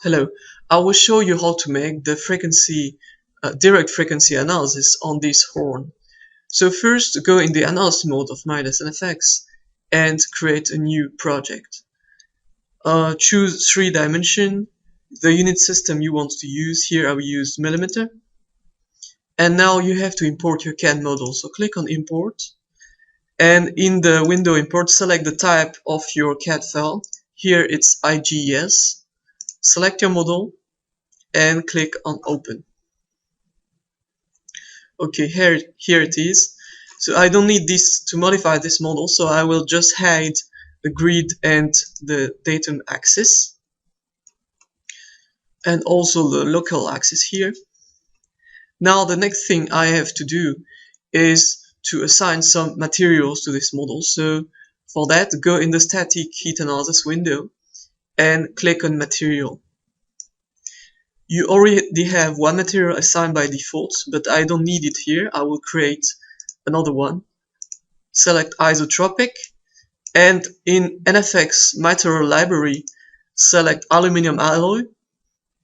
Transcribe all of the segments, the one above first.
Hello, I will show you how to make the direct frequency analysis on this horn. So first, go in the analysis mode of MyLessNFX and create a new project. Choose 3 dimension, the unit system you want to use. Here I will use millimeter. And now you have to import your CAD model. So click on import, and in the window import, select the type of your CAD file. Here it's IGS. Select your model and click on open. Okay, here it is. So I don't need this to modify this model, so I will just hide the grid and the datum axis, and also the local axis here. Now the next thing I have to do is to assign some materials to this model. So for that, go in the static heat analysis window and click on material. You already have one material assigned by default, but I don't need it here. I will create another one. Select isotropic, and in NFX material library, select aluminum alloy,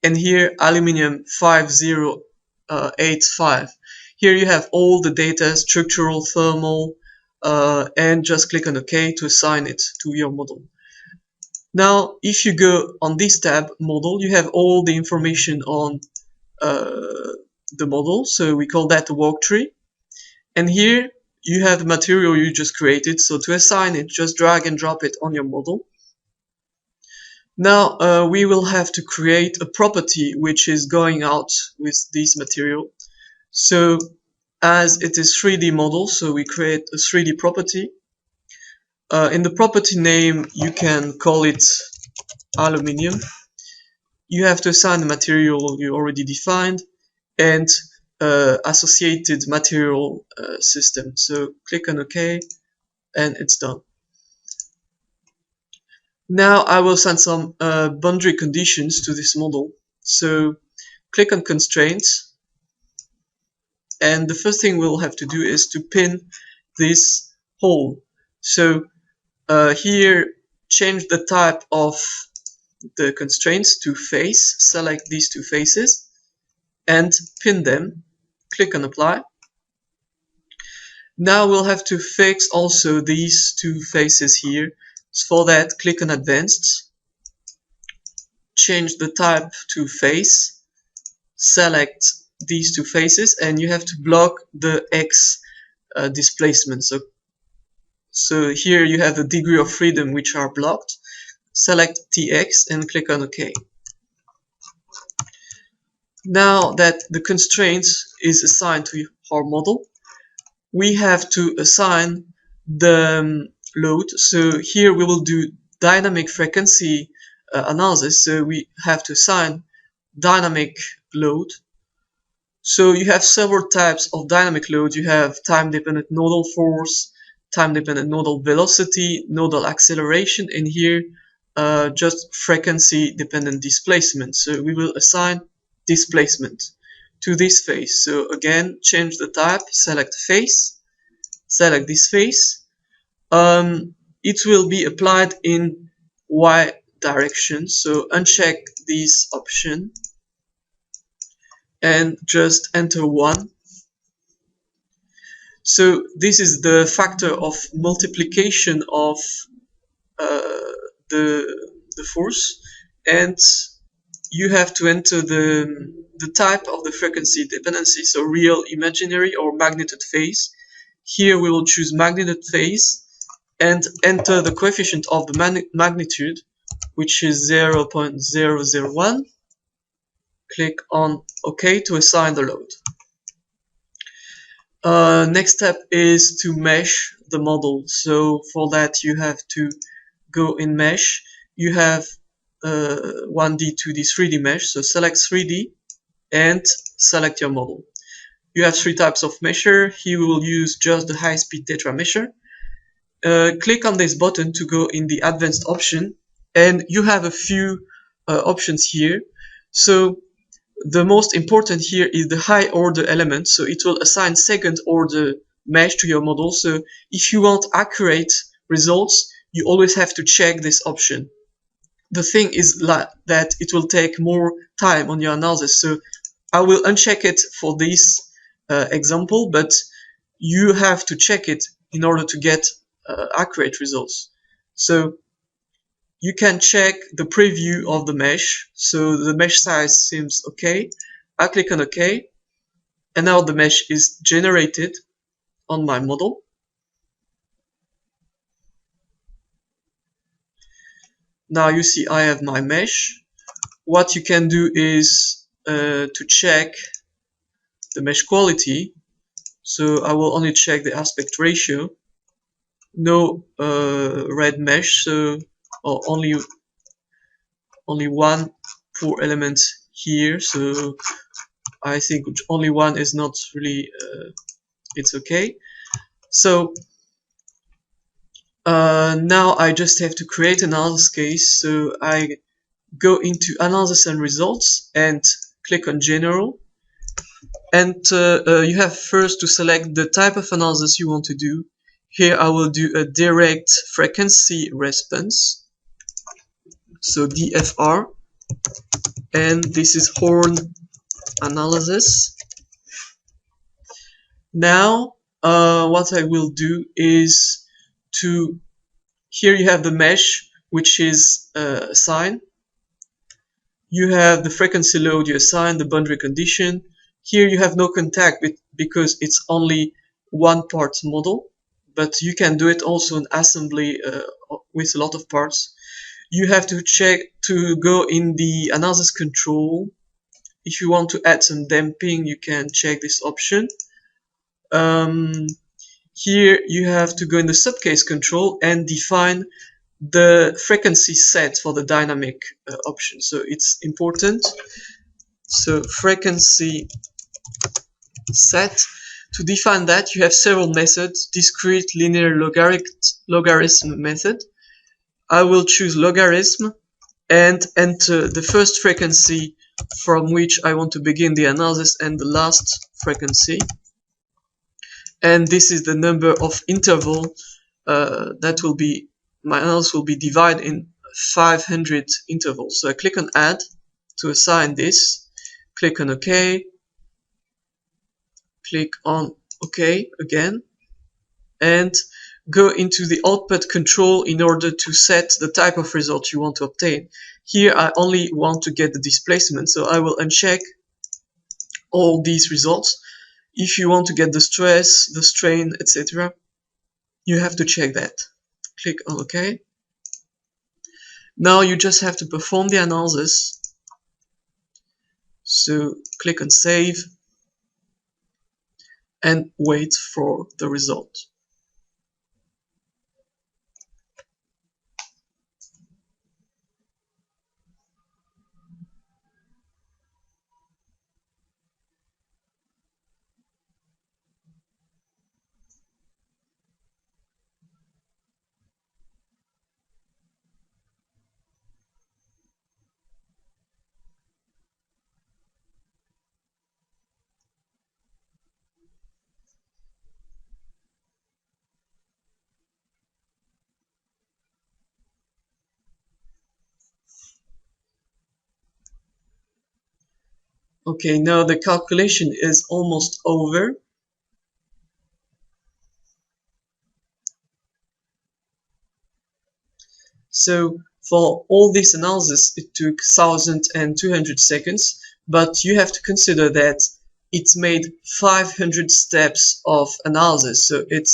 and here aluminum 5085. Here you have all the data, structural, thermal, and just click on OK to assign it to your model. Now, if you go on this tab, model, you have all the information on the model, so we call that the work tree. And here you have the material you just created, so to assign it, just drag and drop it on your model. Now we will have to create a property which is going out with this material. So as it is 3D model, so we create a 3D property. In the property name, you can call it aluminium. You have to assign the material you already defined and associated material system. So click on OK, and it's done. Now I will send some boundary conditions to this model. So click on constraints, and the first thing we'll have to do is to pin this hole. So here, change the type of the constraints to face. Select these two faces and pin them. Click on apply. Now we'll have to fix also these two faces here. So for that, click on advanced, change the type to face, select these two faces, and you have to block the X displacement. So here you have the degree of freedom which are blocked. Select TX and click on OK. Now that the constraint is assigned to our model, we have to assign the load. So here we will do dynamic frequency analysis. So we have to assign dynamic load. So you have several types of dynamic load. You have time-dependent nodal force, time-dependent nodal velocity, nodal acceleration, and here just frequency-dependent displacement. So we will assign displacement to this face. So again, change the type, select face, select this face. It will be applied in Y direction. So uncheck this option and just enter 1. So this is the factor of multiplication of the force, and you have to enter the type of the frequency dependency, so real, imaginary, or magnitude phase. Here we will choose magnitude phase and enter the coefficient of the magnitude, which is 0.001. Click on OK to assign the load. Next step is to mesh the model. So for that you have to go in mesh. You have 1D, 2D, 3D mesh. So select 3D and select your model. You have 3 types of mesher. Here we will use just the high-speed tetra mesher. Click on this button to go in the advanced option, and you have a few options here. So the most important here is the high order element, so it will assign second order mesh to your model. So if you want accurate results, you always have to check this option. the thing is that it will take more time on your analysis. So I will uncheck it for this example, but you have to check it in order to get accurate results. So you can check the preview of the mesh. So the mesh size seems okay. I click on OK, and now the mesh is generated on my model. Now you see I have my mesh. What you can do is to check the mesh quality. So I will only check the aspect ratio. No red mesh, so only one poor element here. So I think only one is not really it's okay. So now I just have to create an analysis case. So I go into analysis and results and click on general, and you have first to select the type of analysis you want to do. Here I will do a direct frequency response, so DFR, and this is horn analysis. Now what I will do is to, here you have the mesh, which is assigned. You have the frequency load you assign, the boundary condition. Here you have no contact because it's only one part model, but you can do it also in assembly with a lot of parts. You have to check to go in the analysis control. If you want to add some damping, you can check this option. Here you have to go in the subcase control and define the frequency set for the dynamic option. So it's important. So frequency set, to define that you have several methods: discrete, linear, logarithm method. I will choose logarithm and enter the first frequency from which I want to begin the analysis and the last frequency. And this is the number of interval that will be, my analysis will be divided in 500 intervals. So I click on add to assign this, click on OK, click on OK again, and go into the output control in order to set the type of result you want to obtain. Here I only want to get the displacement, so I will uncheck all these results. If you want to get the stress, the strain, etc., you have to check that. Click on OK. Now you just have to perform the analysis. So click on save and wait for the result. Okay, now the calculation is almost over. So for all this analysis, it took 1,200 seconds, but you have to consider that it's made 500 steps of analysis, so it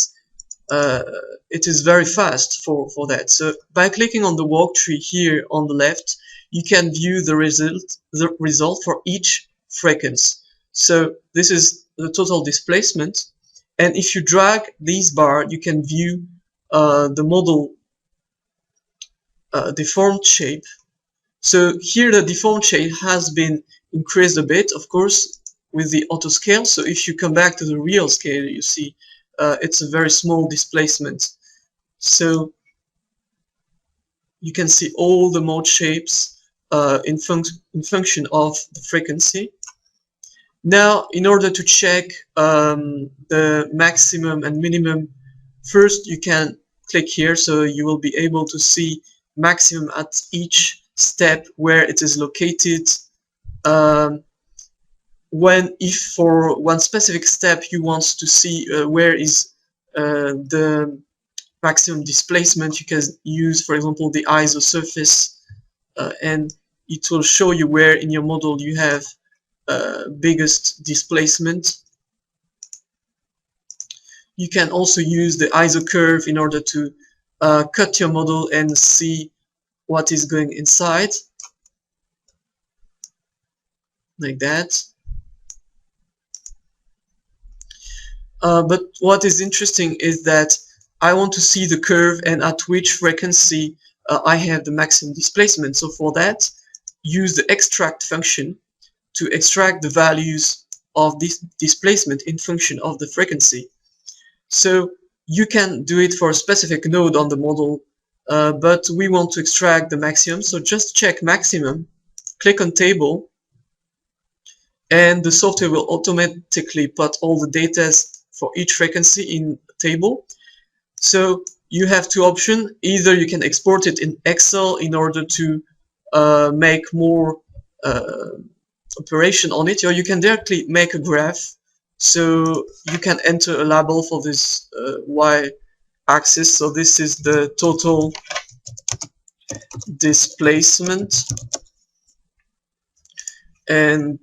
is very fast for that. So by clicking on the walkthrough here on the left, you can view the result for each frequency. So this is the total displacement, and if you drag this bar, you can view the model deformed shape. So here the deformed shape has been increased a bit, of course, with the auto scale. So if you come back to the real scale, you see it's a very small displacement. So you can see all the mode shapes in function of the frequency. Now, in order to check the maximum and minimum, first you can click here, so you will be able to see maximum at each step where it is located, if for one specific step you want to see where is the maximum displacement, you can use, for example, the ISO surface, and it will show you where in your model you have biggest displacement. You can also use the ISO curve in order to cut your model and see what is going inside, like that. But what is interesting is that I want to see the curve and at which frequency I have the maximum displacement. So for that, use the extract function to extract the values of this displacement in function of the frequency. So you can do it for a specific node on the model, but we want to extract the maximum. So just check maximum, click on table, and the software will automatically put all the data for each frequency in a table. So you have two options. Either you can export it in Excel in order to make more operation on it, or you can directly make a graph. So you can enter a label for this y-axis. So this is the total displacement, and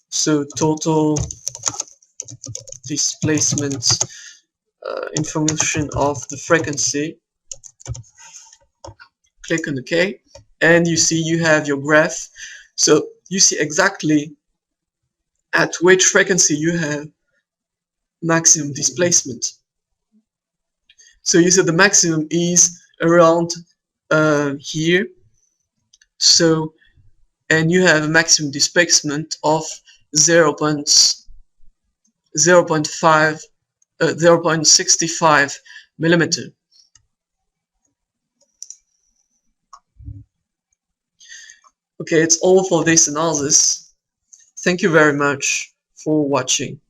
so total displacement information of the frequency. Click on OK, and you see you have your graph. So you see exactly at which frequency you have maximum displacement. So you see the maximum is around here. So, and you have a maximum displacement of 0.65 millimeter. Okay, it's all for this analysis. Thank you very much for watching.